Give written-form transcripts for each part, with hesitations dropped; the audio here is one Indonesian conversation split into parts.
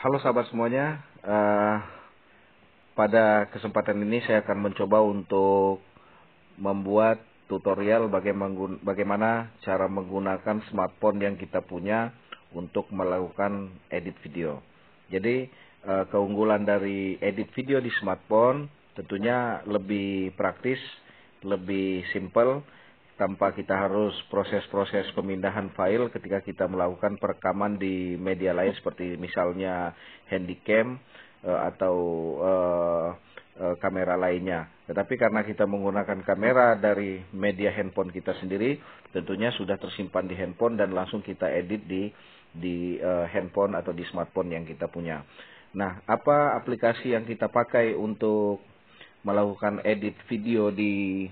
Halo sahabat semuanya, pada kesempatan ini saya akan mencoba untuk membuat tutorial bagaimana cara menggunakan smartphone yang kita punya untuk melakukan edit video. Jadi keunggulan dari edit video di smartphone tentunya lebih praktis, lebih simple, tanpa kita harus proses-proses pemindahan file ketika kita melakukan perekaman di media lain seperti misalnya handycam atau kamera lainnya. Tetapi karena kita menggunakan kamera dari media handphone kita sendiri, tentunya sudah tersimpan di handphone dan langsung kita edit di handphone atau di smartphone yang kita punya. Nah, apa aplikasi yang kita pakai untuk melakukan edit video di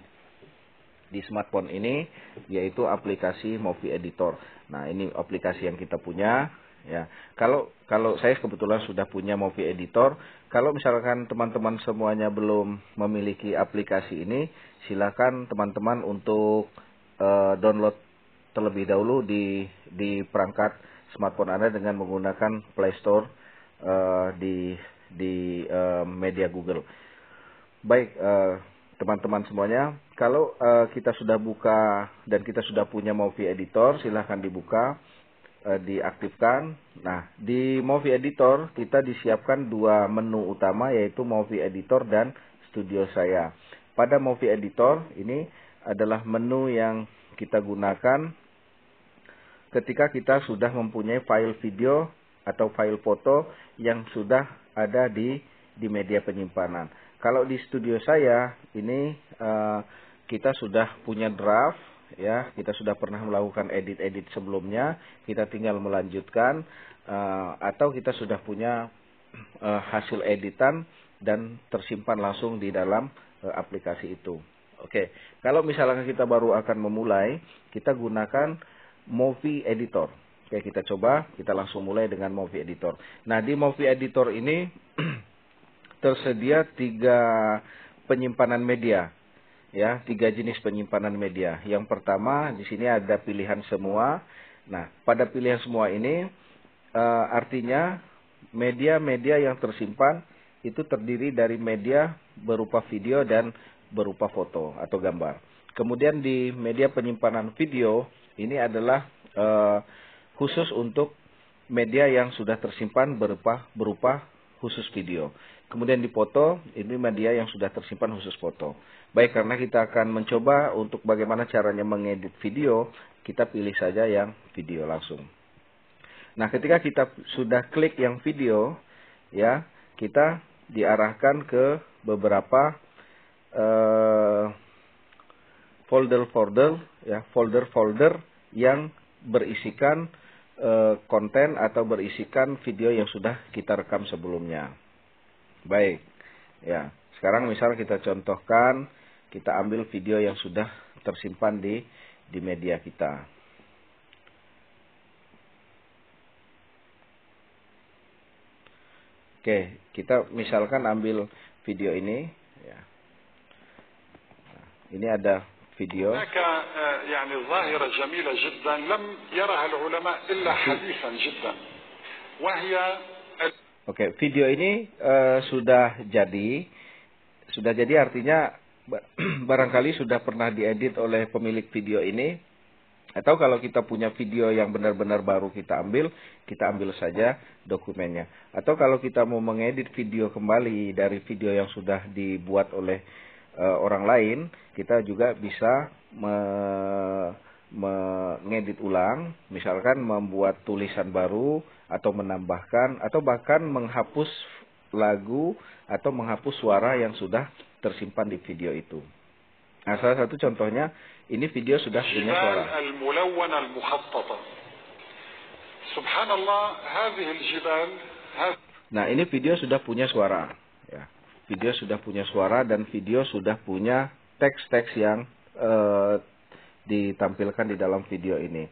smartphone ini, yaitu aplikasi Movie Editor. Nah, ini aplikasi yang kita punya. Ya, kalau saya kebetulan sudah punya Movie Editor. Kalau misalkan teman-teman semuanya belum memiliki aplikasi ini, silakan teman-teman untuk download terlebih dahulu di perangkat smartphone Anda dengan menggunakan Play Store di media Google. Baik, teman-teman semuanya, kalau kita sudah buka dan kita sudah punya Movie Editor, silahkan dibuka, diaktifkan. Nah, di Movie Editor kita disiapkan dua menu utama, yaitu Movie Editor dan Studio Saya. Pada Movie Editor ini adalah menu yang kita gunakan ketika kita sudah mempunyai file video atau file foto yang sudah ada di media penyimpanan. Kalau di Studio Saya ini kita sudah punya draft, ya, kita sudah pernah melakukan edit-edit sebelumnya, kita tinggal melanjutkan, atau kita sudah punya hasil editan dan tersimpan langsung di dalam aplikasi itu. Oke, kalau misalnya kita baru akan memulai, kita gunakan Movie Editor. Oke, kita coba, kita langsung mulai dengan Movie Editor. Nah, di Movie Editor ini tersedia 3 penyimpanan media, ya, 3 jenis penyimpanan media. Yang pertama di sini ada pilihan semua. Nah, pada pilihan semua ini artinya media-media yang tersimpan itu terdiri dari media berupa video dan berupa foto atau gambar. Kemudian di media penyimpanan video ini adalah khusus untuk media yang sudah tersimpan berupa khusus video. Kemudian di foto, ini media yang sudah tersimpan khusus foto. Baik, karena kita akan mencoba untuk bagaimana caranya mengedit video, kita pilih saja yang video langsung. Nah, ketika kita sudah klik yang video, ya, kita diarahkan ke beberapa folder-folder, ya, folder-folder yang berisikan konten atau berisikan video yang sudah kita rekam sebelumnya. Baik, ya. Sekarang misal kita contohkan, kita ambil video yang sudah tersimpan di media kita. Oke, kita misalkan ambil video ini. Ya. Nah, ini ada video. يعني ظاهرة جميلة جدا لم يرها العلماء إلا حديثا جدا وهي. Oke, video ini sudah jadi artinya barangkali sudah pernah diedit oleh pemilik video ini, atau kalau kita punya video yang benar-benar baru kita ambil saja dokumennya. Atau kalau kita mau mengedit video kembali dari video yang sudah dibuat oleh orang lain, kita juga bisa mengedit ulang, misalkan membuat tulisan baru atau menambahkan atau bahkan menghapus lagu atau menghapus suara yang sudah tersimpan di video itu. Nah, salah satu contohnya ini video sudah punya suara. Nah, ini video sudah punya suara, ya. Video sudah punya suara dan video sudah punya teks-teks yang ditampilkan di dalam video ini.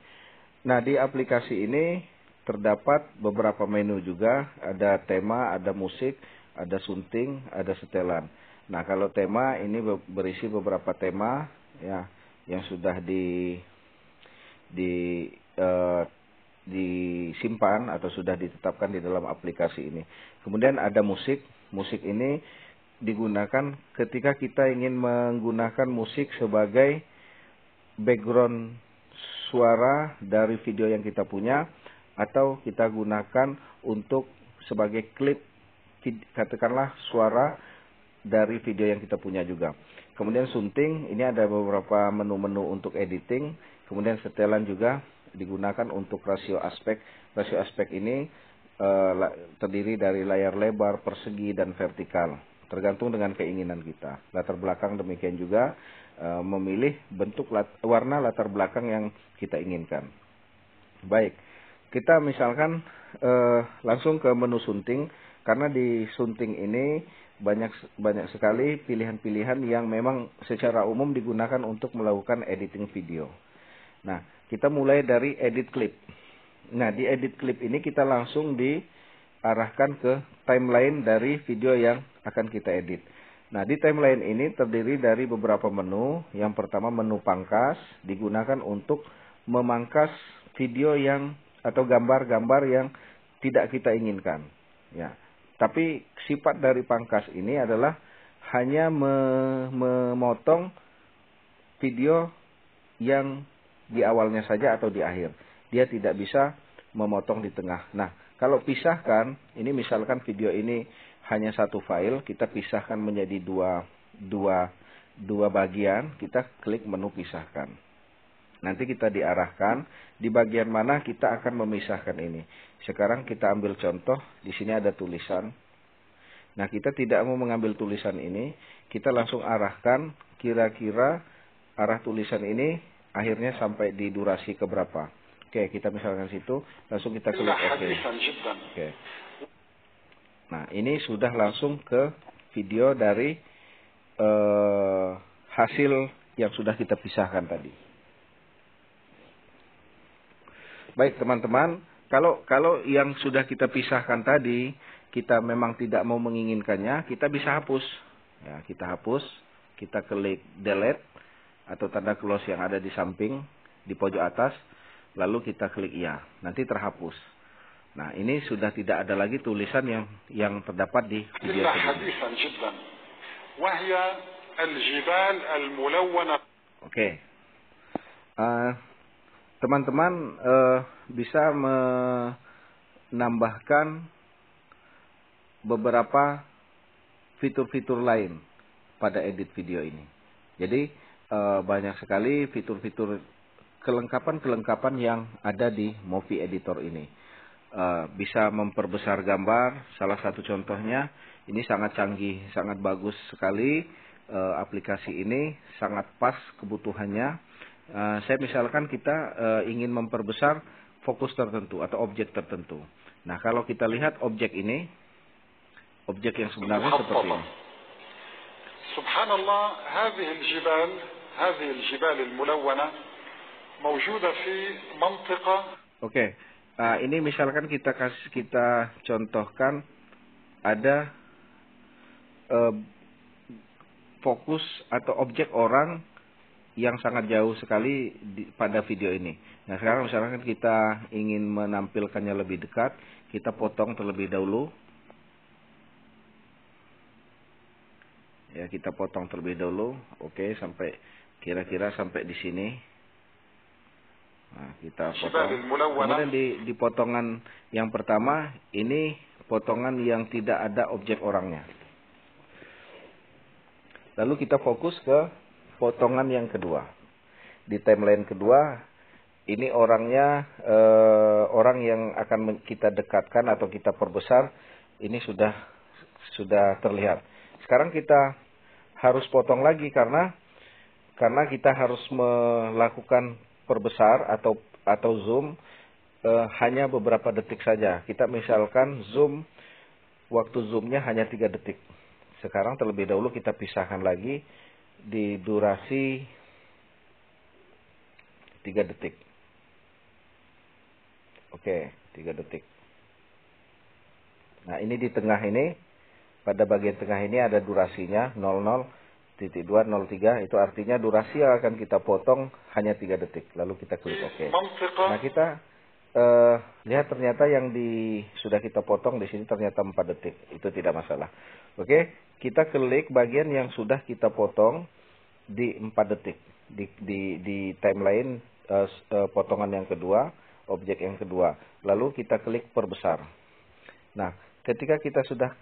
Nah, di aplikasi ini terdapat beberapa menu juga, ada tema, ada musik, ada sunting, ada setelan. Nah, kalau tema ini berisi beberapa tema, ya, yang sudah disimpan atau sudah ditetapkan di dalam aplikasi ini. Kemudian ada musik. Musik ini digunakan ketika kita ingin menggunakan musik sebagai background suara dari video yang kita punya, atau kita gunakan untuk sebagai klip, katakanlah suara dari video yang kita punya juga. Kemudian sunting, ini ada beberapa menu-menu untuk editing. Kemudian setelan juga digunakan untuk rasio aspek. Rasio aspek ini terdiri dari layar lebar, persegi, dan vertikal. Tergantung dengan keinginan kita. Latar belakang demikian juga memilih bentuk warna latar belakang yang kita inginkan. Baik, kita misalkan langsung ke menu sunting. Karena di sunting ini banyak sekali pilihan-pilihan yang memang secara umum digunakan untuk melakukan editing video. Nah, kita mulai dari edit clip. Nah, di edit clip ini kita langsung diarahkan ke timeline dari video yang akan kita edit. Nah, di timeline ini terdiri dari beberapa menu. Yang pertama, menu pangkas, digunakan untuk memangkas video yang atau gambar-gambar yang tidak kita inginkan. Ya. Tapi sifat dari pangkas ini adalah hanya memotong video yang di awalnya saja atau di akhir. Dia tidak bisa memotong di tengah. Nah, kalau pisahkan, ini misalkan video ini hanya satu file, kita pisahkan menjadi dua bagian, kita klik menu pisahkan. Nanti kita diarahkan di bagian mana kita akan memisahkan ini. Sekarang kita ambil contoh, di sini ada tulisan. Nah, kita tidak mau mengambil tulisan ini, kita langsung arahkan kira-kira arah tulisan ini akhirnya sampai di durasi keberapa. Oke, kita misalkan situ, langsung kita klik OK. Oke. Nah, ini sudah langsung ke video dari hasil yang sudah kita pisahkan tadi. Baik teman-teman, kalau yang sudah kita pisahkan tadi, kita memang tidak mau menginginkannya, kita bisa hapus. Ya, kita hapus, kita klik delete atau tanda close yang ada di samping, di pojok atas, lalu kita klik iya, nanti terhapus. Nah, ini sudah tidak ada lagi tulisan yang terdapat di video sebelumnya. Oke. Teman-teman bisa menambahkan beberapa fitur-fitur lain pada edit video ini. Jadi banyak sekali fitur-fitur kelengkapan-kelengkapan yang ada di Movie Editor ini. Bisa memperbesar gambar, salah satu contohnya ini sangat canggih, sangat bagus sekali. Aplikasi ini sangat pas kebutuhannya. Saya misalkan kita ingin memperbesar fokus tertentu atau objek tertentu. Nah, kalau kita lihat objek ini, objek yang sebenarnya seperti ini. Subhanallah, هذه الجبال الملونة موجودة في منطقة. Oke. Ini misalkan kita contohkan ada fokus atau objek orang yang sangat jauh sekali pada video ini. Nah, sekarang misalkan kita ingin menampilkannya lebih dekat, kita potong terlebih dahulu. Ya, kita potong terlebih dahulu. Oke, sampai kira-kira sampai di sini. Nah, kita potong. Kemudian di potongan yang pertama, ini potongan yang tidak ada objek orangnya. Lalu kita fokus ke potongan yang kedua. Di timeline kedua, ini orangnya, orang yang akan kita dekatkan atau kita perbesar, ini sudah terlihat. Sekarang kita harus potong lagi karena kita harus melakukan perbesar atau zoom hanya beberapa detik saja. Kita misalkan waktu zoomnya hanya 3 detik. Sekarang terlebih dahulu kita pisahkan lagi di durasi 3 detik. Oke, 3 detik. Nah, ini di tengah ini, pada bagian tengah ini ada durasinya 00.203, itu artinya durasi yang akan kita potong hanya 3 detik. Lalu kita klik OK. Nah, kita lihat ternyata yang sudah kita potong di sini ternyata 4 detik. Itu tidak masalah. Oke, kita klik bagian yang sudah kita potong di 4 detik. Di timeline potongan yang kedua, objek yang kedua. Lalu kita klik perbesar. Nah, ketika kita sudah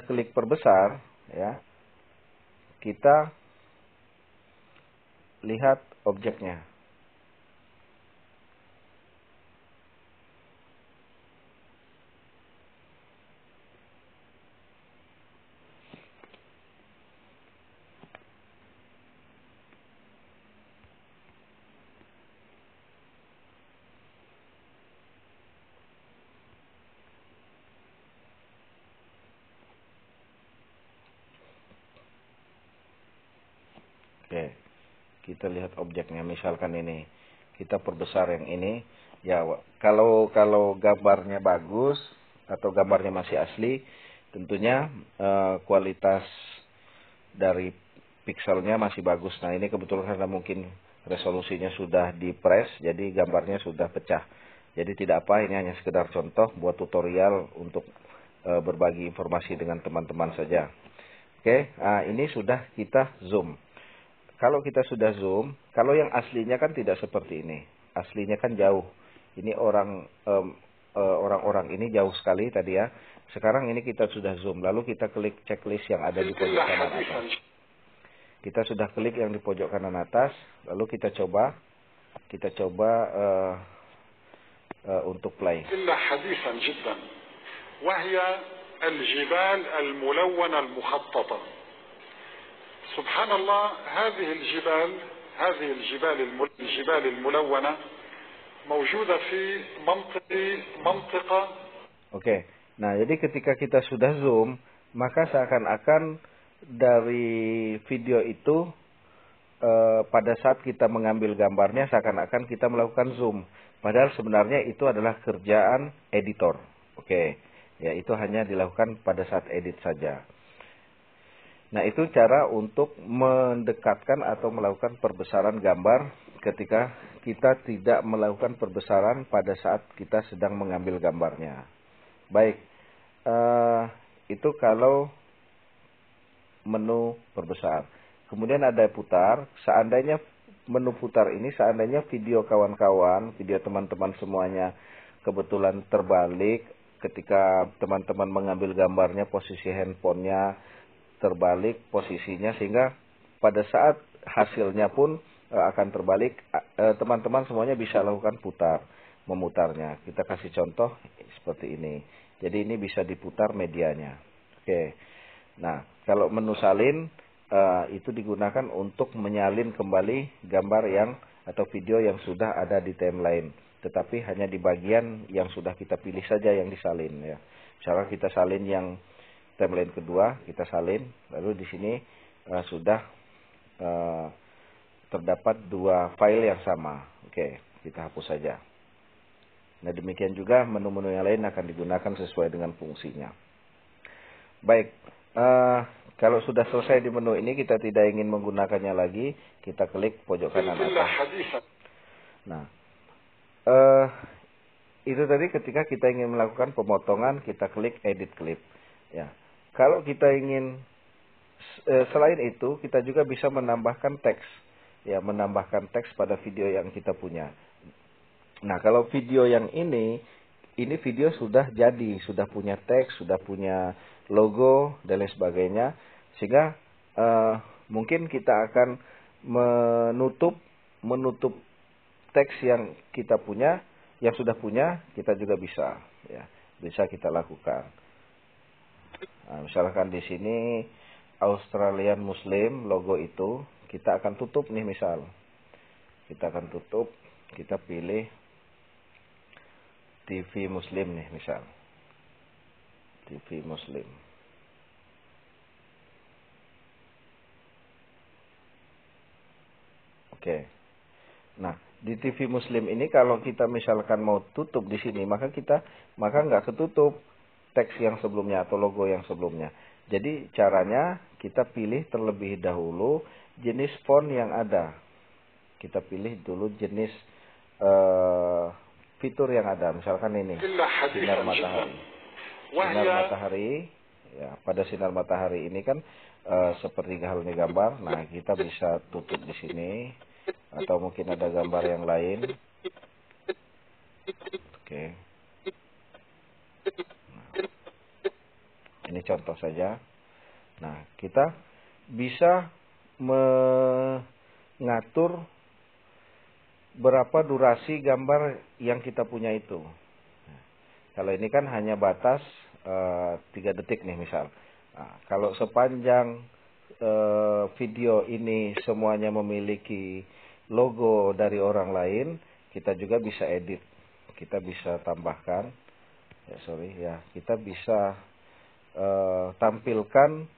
klik perbesar, ya, kita lihat objeknya. Oke, kita lihat objeknya. Misalkan ini, kita perbesar yang ini. Ya, kalau gambarnya bagus atau gambarnya masih asli, tentunya kualitas dari pikselnya masih bagus. Nah, ini kebetulan karena mungkin resolusinya sudah di-press, jadi gambarnya sudah pecah. Jadi tidak apa, ini hanya sekedar contoh buat tutorial untuk berbagi informasi dengan teman-teman saja. Oke, ini sudah kita zoom. Kalau kita sudah zoom, kalau yang aslinya kan tidak seperti ini. Aslinya kan jauh. Ini orang-orang ini jauh sekali tadi ya. Sekarang ini kita sudah zoom. Lalu kita klik checklist yang ada di pojok kanan atas. Kita sudah klik yang di pojok kanan atas. Lalu kita coba untuk play. حديثا جدا وهي الجبال الملونة المخططة. سبحان الله، هذه الجبال الملونة موجودة في منطقة. Oke. Nah, jadi ketika kita sudah zoom, maka seakan-akan dari video itu pada saat kita mengambil gambarnya seakan-akan kita melakukan zoom. Padahal sebenarnya itu adalah kerjaan editor. Oke. Ya, itu hanya dilakukan pada saat edit saja. Nah, itu cara untuk mendekatkan atau melakukan perbesaran gambar ketika kita tidak melakukan perbesaran pada saat kita sedang mengambil gambarnya. Baik, itu kalau menu perbesar. Kemudian ada putar. Seandainya menu putar ini, seandainya video kawan-kawan, video teman-teman semuanya kebetulan terbalik ketika teman-teman mengambil gambarnya, posisi handphonenya terbalik posisinya, sehingga pada saat hasilnya pun akan terbalik, teman-teman semuanya bisa lakukan memutarnya. Kita kasih contoh seperti ini. Jadi ini bisa diputar medianya. Oke. Nah, kalau menu salin itu digunakan untuk menyalin kembali gambar atau video yang sudah ada di timeline, tetapi hanya di bagian yang sudah kita pilih saja yang disalin ya. Misalnya kita salin yang timeline kedua, kita salin, lalu di sini sudah terdapat 2 file yang sama. Oke, kita hapus saja. Nah, demikian juga menu-menu yang lain akan digunakan sesuai dengan fungsinya. Baik, kalau sudah selesai di menu ini, kita tidak ingin menggunakannya lagi, kita klik pojok kanan atas. Nah, itu tadi ketika kita ingin melakukan pemotongan, kita klik edit clip. Ya. Kalau kita ingin selain itu, kita juga bisa menambahkan teks. Ya, menambahkan teks pada video yang kita punya. Nah, kalau video yang ini video sudah jadi, sudah punya teks, sudah punya logo dan lain sebagainya, sehingga mungkin kita akan menutup teks yang kita punya, yang sudah punya, kita juga bisa, ya, bisa kita lakukan. Nah, misalkan di sini Australian Muslim logo itu kita akan tutup nih, misal kita akan tutup, kita pilih TV Muslim nih, misal TV Muslim. Oke. Nah, di TV Muslim ini kalau kita misalkan mau tutup di sini, maka nggak ketutup teks yang sebelumnya atau logo yang sebelumnya. Jadi caranya kita pilih terlebih dahulu jenis font yang ada. Kita pilih dulu jenis fitur yang ada. Misalkan ini إلا sinar حديثا جدا matahari. Sinar وهي matahari, ya pada sinar matahari ini kan seperti halnya gambar. Nah, kita bisa tutup di sini atau mungkin ada gambar yang lain. Oke. Nah, ini contoh saja. Nah, kita bisa mengatur berapa durasi gambar yang kita punya itu. Nah, kalau ini kan hanya batas 3 detik nih misal. Nah, kalau sepanjang video ini semuanya memiliki logo dari orang lain, kita juga bisa edit. Kita bisa tambahkan, kita bisa tampilkan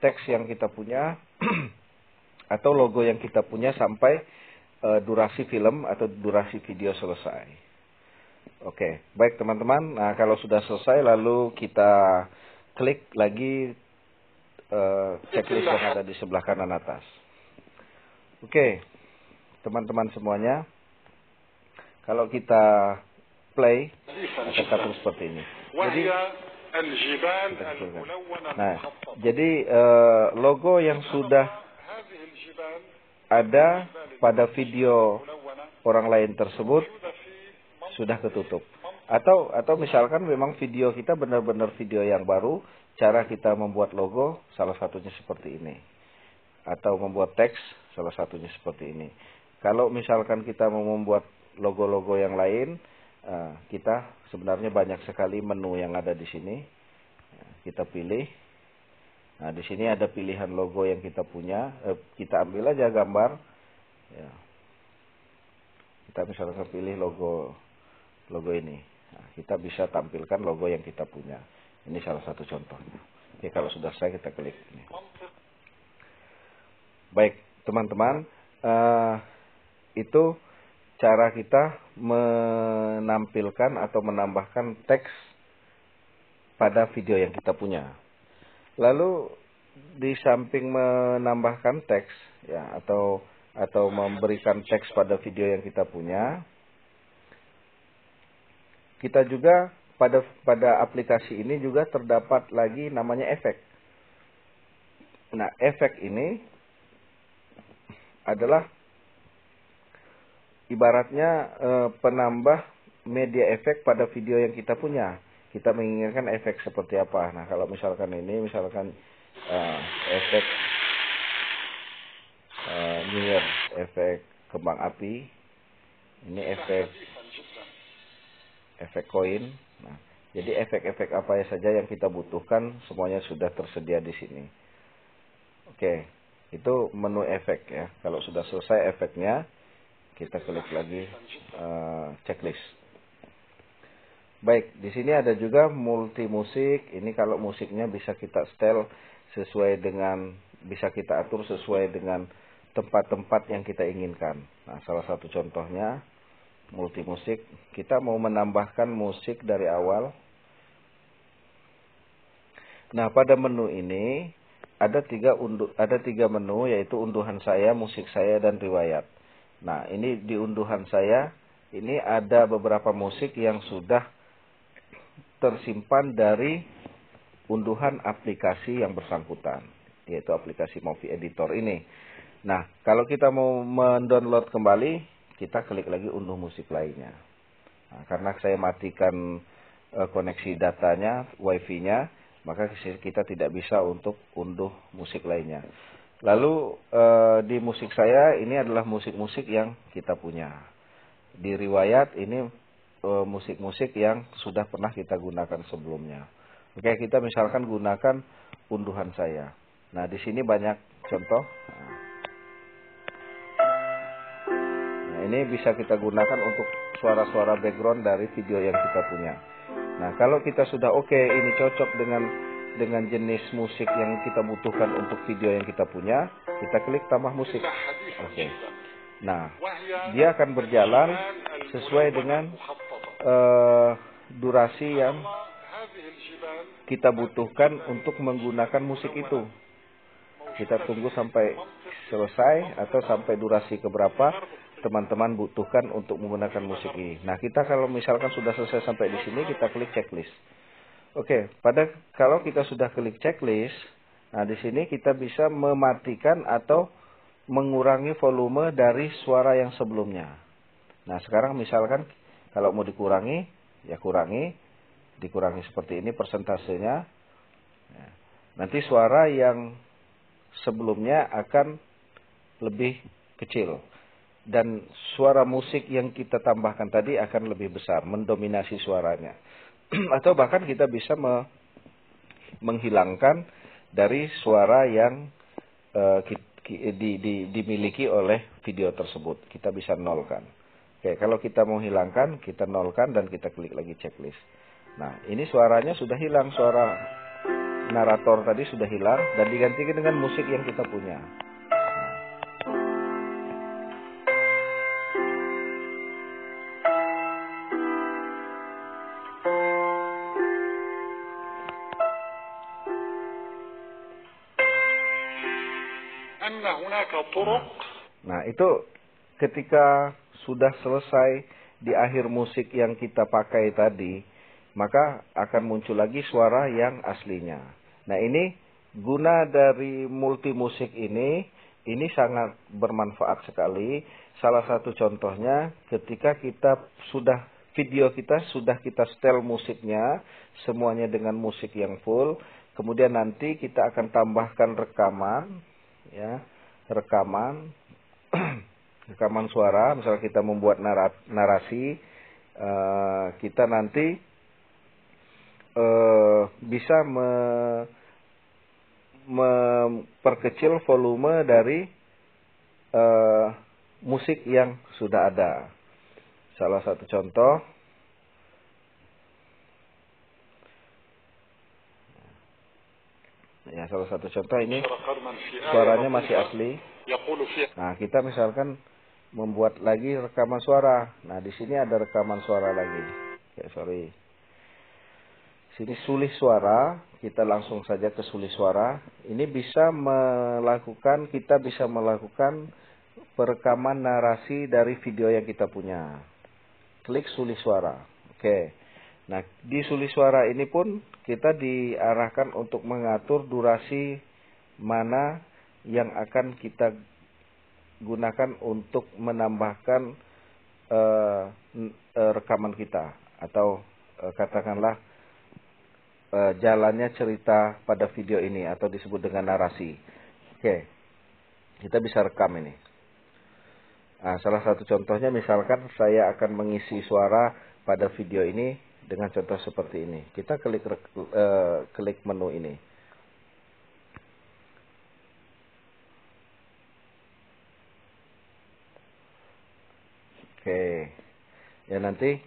teks yang kita punya atau logo yang kita punya sampai durasi film atau durasi video selesai. Oke, baik teman-teman. Nah, kalau sudah selesai lalu kita klik lagi checklist yang ada di sebelah kanan atas. Oke, teman-teman semuanya. Kalau kita play, akan tampil seperti ini. Jadi, nah, jadi logo yang sudah ada pada video orang lain tersebut sudah ketutup. Atau misalkan memang video kita benar-benar video yang baru, cara kita membuat logo salah satunya seperti ini. Atau membuat teks salah satunya seperti ini. Kalau misalkan kita mau membuat logo-logo yang lain, kita sebenarnya banyak sekali menu yang ada di sini. Kita pilih. Nah, di sini ada pilihan logo yang kita punya. Kita ambil aja gambar. Ya. Kita misalkan pilih logo ini. Nah, kita bisa tampilkan logo yang kita punya. Ini salah satu contohnya. Oke, kalau sudah selesai kita klik ini. Baik, teman-teman, itu cara kita menampilkan atau menambahkan teks pada video yang kita punya. Lalu di samping menambahkan teks, ya, atau memberikan teks pada video yang kita punya, kita juga pada aplikasi ini juga terdapat lagi namanya efek. Nah, efek ini adalah ibaratnya penambah media efek pada video yang kita punya. Kita menginginkan efek seperti apa. Nah, kalau misalkan ini, efek New Year, efek kembang api, ini efek koin. Nah, jadi efek-efek apa saja yang kita butuhkan semuanya sudah tersedia di sini. Oke, itu menu efek ya. Kalau sudah selesai efeknya, kita klik lagi checklist. Baik, di sini ada juga multi musik. Ini kalau musiknya bisa kita setel sesuai dengan, bisa kita atur sesuai dengan tempat-tempat yang kita inginkan. Nah, salah satu contohnya multi musik. Kita mau menambahkan musik dari awal. Nah, pada menu ini ada tiga menu, yaitu unduhan saya, musik saya, dan riwayat. Nah, ini di unduhan saya, ini ada beberapa musik yang sudah tersimpan dari unduhan aplikasi yang bersangkutan, yaitu aplikasi Movie Editor ini. Nah, kalau kita mau mendownload kembali, kita klik lagi unduh musik lainnya. Nah, karena saya matikan koneksi datanya, wifi-nya, maka kita tidak bisa untuk unduh musik lainnya. Lalu di musik saya ini adalah musik-musik yang kita punya. Di riwayat ini musik-musik yang sudah pernah kita gunakan sebelumnya. Oke, kita misalkan gunakan unduhan saya. Nah, di sini banyak contoh. Nah, ini bisa kita gunakan untuk suara-suara background dari video yang kita punya. Nah, kalau kita sudah ini cocok dengan jenis musik yang kita butuhkan untuk video yang kita punya, kita klik tambah musik. Oke. Nah, dia akan berjalan sesuai dengan durasi yang kita butuhkan untuk menggunakan musik itu. Kita tunggu sampai selesai atau sampai durasi keberapa, teman-teman butuhkan untuk menggunakan musik ini. Nah, kita kalau misalkan sudah selesai sampai di sini, kita klik checklist. Oke, kalau kita sudah klik checklist, nah di sini kita bisa mematikan atau mengurangi volume dari suara yang sebelumnya. Nah, sekarang misalkan kalau mau dikurangi, ya dikurangi seperti ini persentasenya. Nanti suara yang sebelumnya akan lebih kecil. Dan suara musik yang kita tambahkan tadi akan lebih besar, mendominasi suaranya. Atau bahkan kita bisa menghilangkan dari suara yang dimiliki oleh video tersebut. Kita bisa nolkan. Oke, kalau kita mau hilangkan, kita nolkan dan kita klik lagi checklist. Nah, ini suaranya sudah hilang, suara narator tadi sudah hilang dan digantikan dengan musik yang kita punya. Nah, itu ketika sudah selesai di akhir musik yang kita pakai tadi, maka akan muncul lagi suara yang aslinya. Nah, ini guna dari multi musik ini sangat bermanfaat sekali. Salah satu contohnya ketika video kita sudah kita setel musiknya, semuanya dengan musik yang full, kemudian nanti kita akan tambahkan rekaman, ya, rekaman suara. Misalnya kita membuat narasi, kita nanti bisa memperkecil volume dari musik yang sudah ada. Salah satu contoh, ya, salah satu contoh ini suaranya masih asli. Nah, kita misalkan membuat lagi rekaman suara. Nah, di sini ada rekaman suara lagi. Sini sulih suara, kita langsung saja ke sulih suara. Ini kita bisa melakukan perekaman narasi dari video yang kita punya. Klik sulih suara. Oke. Nah, di sulih suara ini pun kita diarahkan untuk mengatur durasi mana yang akan kita gunakan untuk menambahkan rekaman kita. Atau katakanlah jalannya cerita pada video ini atau disebut dengan narasi. Oke. Kita bisa rekam ini. Nah, salah satu contohnya misalkan saya akan mengisi suara pada video ini dengan contoh seperti ini. Kita klik menu ini. Oke. Ya, nanti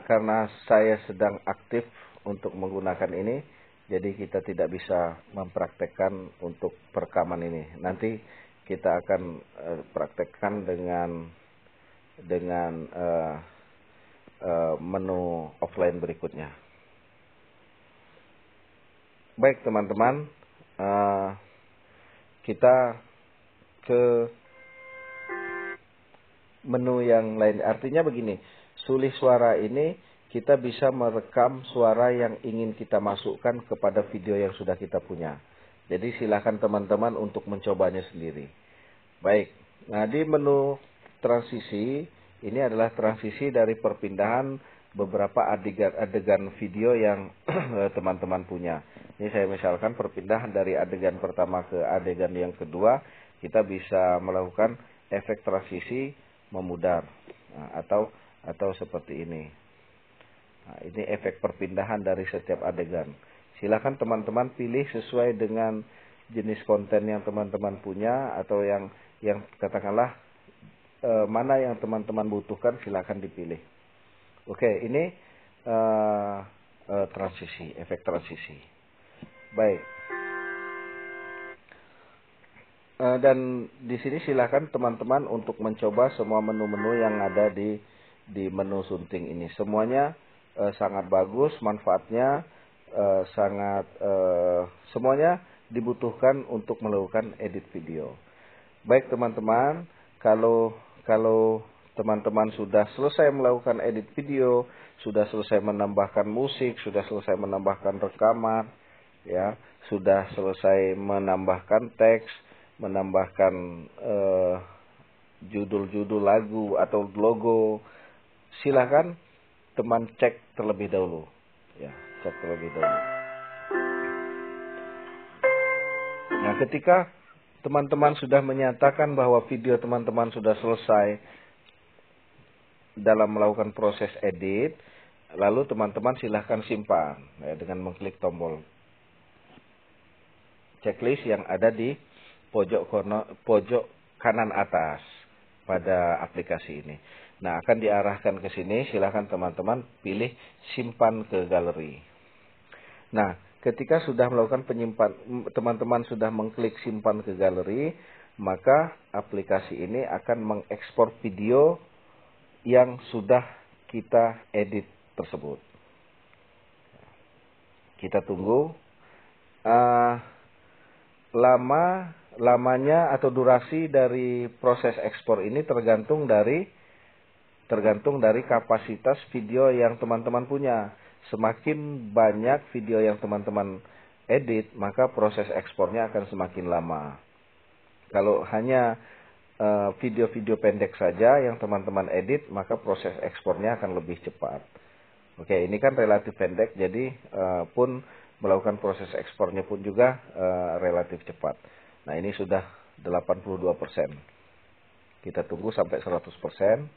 karena saya sedang aktif untuk menggunakan ini, jadi kita tidak bisa mempraktekkan untuk perekaman ini. Nanti kita akan praktekkan dengan menu offline berikutnya. Baik teman-teman, kita ke menu yang lain. Artinya begini, sulih suara ini kita bisa merekam suara yang ingin kita masukkan kepada video yang sudah kita punya. Jadi silakan teman-teman untuk mencobanya sendiri. Baik, nah di menu transisi, ini adalah transisi dari perpindahan beberapa adegan video yang teman-teman punya. Ini saya misalkan perpindahan dari adegan pertama ke adegan yang kedua, kita bisa melakukan efek transisi memudar. Nah, atau seperti ini. Nah, ini efek perpindahan dari setiap adegan. Silakan teman-teman pilih sesuai dengan jenis konten yang teman-teman punya atau yang katakanlah mana yang teman-teman butuhkan, silakan dipilih. Oke, ini transisi, efek transisi. Baik. Dan di sini silakan teman-teman untuk mencoba semua menu-menu yang ada di menu sunting ini. Semuanya sangat bagus, manfaatnya semuanya dibutuhkan untuk melakukan edit video. Baik teman-teman, kalau kalau teman-teman sudah selesai melakukan edit video, sudah selesai menambahkan musik, sudah selesai menambahkan rekaman, ya, sudah selesai menambahkan teks, menambahkan judul-judul lagu atau logo, silakan teman cek terlebih dahulu, ya, cek terlebih dahulu. Nah, ketika teman-teman sudah menyatakan bahwa video teman-teman sudah selesai dalam melakukan proses edit, lalu teman-teman silahkan simpan, ya, dengan mengklik tombol checklist yang ada di pojok kanan atas pada aplikasi ini. Nah, akan diarahkan ke sini, silahkan teman-teman pilih simpan ke galeri. Nah, ketika sudah melakukan teman-teman sudah mengklik simpan ke galeri, maka aplikasi ini akan mengekspor video yang sudah kita edit tersebut. Kita tunggu. Lamanya atau durasi dari proses ekspor ini tergantung dari kapasitas video yang teman-teman punya. Semakin banyak video yang teman-teman edit, maka proses ekspornya akan semakin lama. Kalau hanya video-video pendek saja yang teman-teman edit, maka proses ekspornya akan lebih cepat. Oke, ini kan relatif pendek, jadi pun melakukan proses ekspornya pun juga relatif cepat. Nah, ini sudah 82%. Kita tunggu sampai 100%.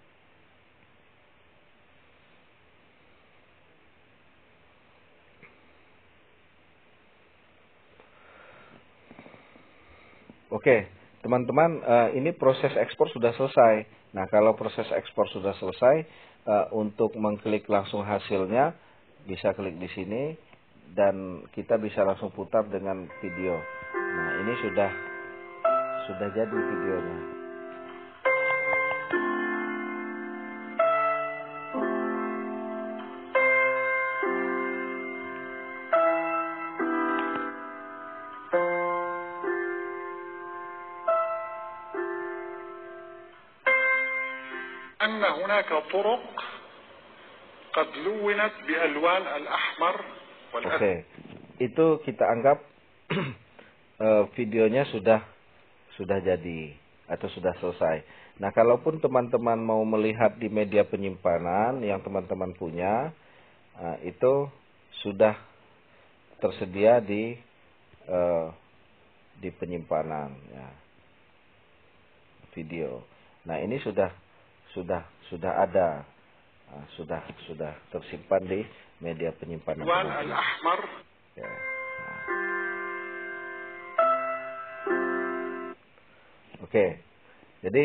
Oke, teman-teman, ini proses ekspor sudah selesai. Nah, kalau proses ekspor sudah selesai, untuk mengklik langsung hasilnya, bisa klik di sini, dan kita bisa langsung putar dengan video. Nah, ini sudah jadi videonya. أن هناك طرق قد لونت بألوان الأحمر والأسود. Oke, itu kita anggap videonya sudah jadi atau sudah selesai. Nah, kalaupun teman-teman mau melihat di media penyimpanan yang teman-teman punya, itu sudah tersedia di penyimpanan, ya, video. Nah, ini sudah ada, sudah tersimpan di media penyimpanan. Ya. Oke, jadi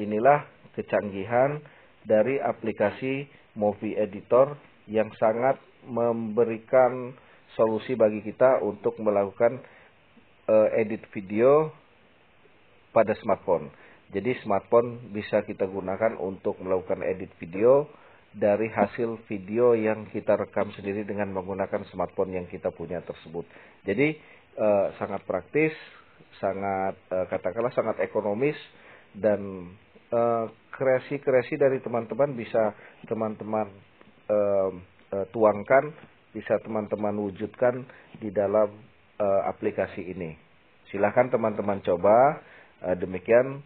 inilah kecanggihan dari aplikasi Movie Editor yang sangat memberikan solusi bagi kita untuk melakukan edit video pada smartphone. Jadi smartphone bisa kita gunakan untuk melakukan edit video dari hasil video yang kita rekam sendiri dengan menggunakan smartphone yang kita punya tersebut. Jadi sangat praktis, sangat katakanlah sangat ekonomis, dan kreasi-kreasi dari teman-teman bisa teman-teman tuangkan, bisa teman-teman wujudkan di dalam aplikasi ini. Silahkan teman-teman coba. Demikian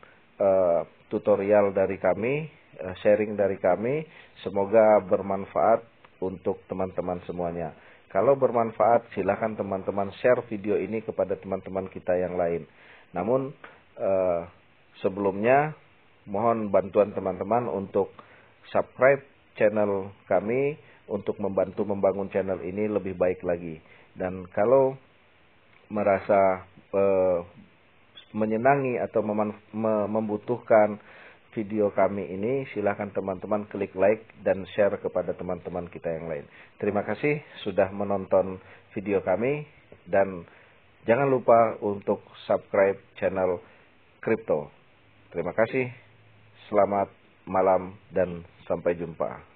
tutorial dari kami, sharing dari kami. Semoga bermanfaat untuk teman-teman semuanya. Kalau bermanfaat, silakan teman-teman share video ini kepada teman-teman kita yang lain. Namun sebelumnya mohon bantuan teman-teman untuk subscribe channel kami untuk membantu membangun channel ini lebih baik lagi. Dan kalau merasa menyenangi atau membutuhkan video kami ini, silakan teman-teman klik like dan share kepada teman-teman kita yang lain. Terima kasih sudah menonton video kami, dan jangan lupa untuk subscribe channel Crypto. Terima kasih, selamat malam dan sampai jumpa.